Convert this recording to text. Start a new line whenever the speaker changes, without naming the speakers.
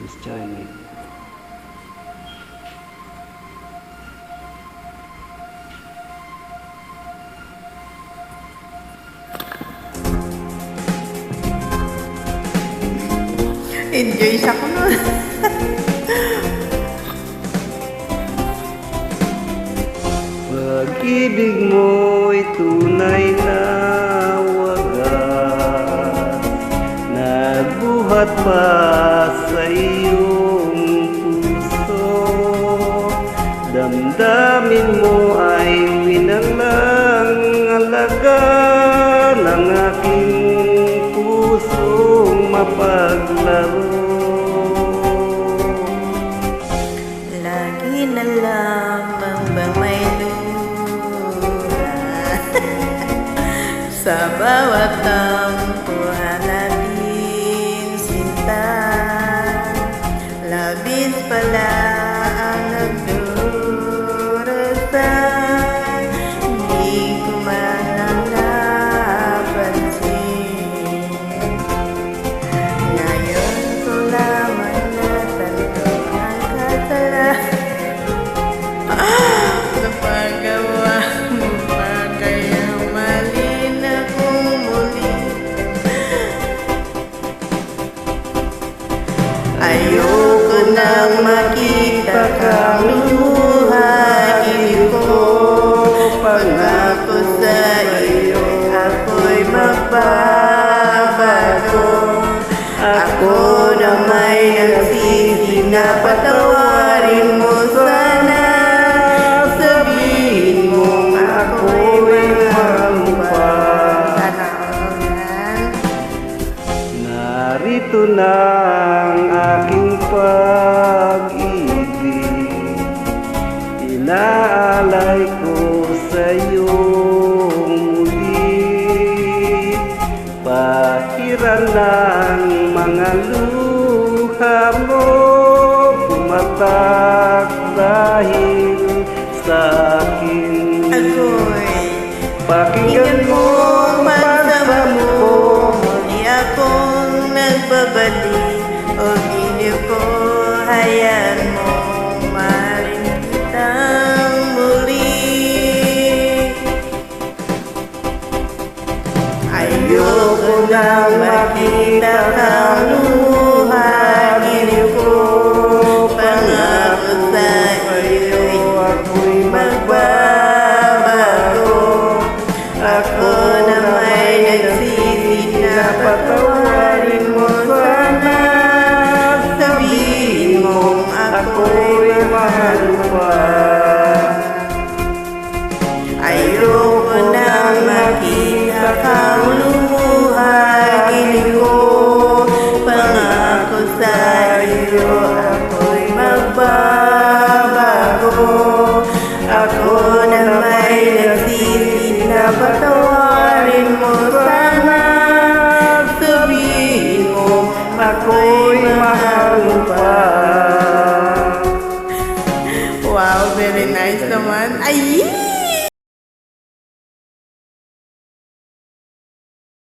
Let's join it.
Enjoy siya ko nun.
Pag-ibig mo'y tunay na wagas, nagbuhat pa sa iyong puso. Damdamin mo ay winalang alaga ng aking pusong mapaglaro.
Lagi na lamang ba may luha sa bawat tampuhan natin sinta. Labis pala ang nagdurasal, hindi ko man lang napansin. Ngayon ko lamang natanto ang kasalanan. Napagawa mo pa kaya mali na kung muli. Ayoko nang makita kang luhain ko. Pangako sa iyo ako'y magbabago. Ako na may nagsisi na patawarin mo sana. Sabihin mo ako'y mahal mo pa.
Narito na ang aking pag-ibig, inaalay ko sa iyong muli. Pahiran ng mga luha mo, pumatak dahil sa akin.
Ako'y
Pakinggan mo ang pagsamo ko,
muli akong nagbabalik. O hindi ko hayaan mo maring kitang muli. Ayoko nang makita kang luhain ko. Pangako sa iyo'y ako'y magbabago. Ako na may nagsisi na patawarin mo sana. Sabihin mo ako'y mahal pa. Ayoko nang makita kang lumuhain ko. Pangako sa iyo ako'y magbabago. Ako na may nagsisi na patawarin mo sana. Sabihin mo ako'y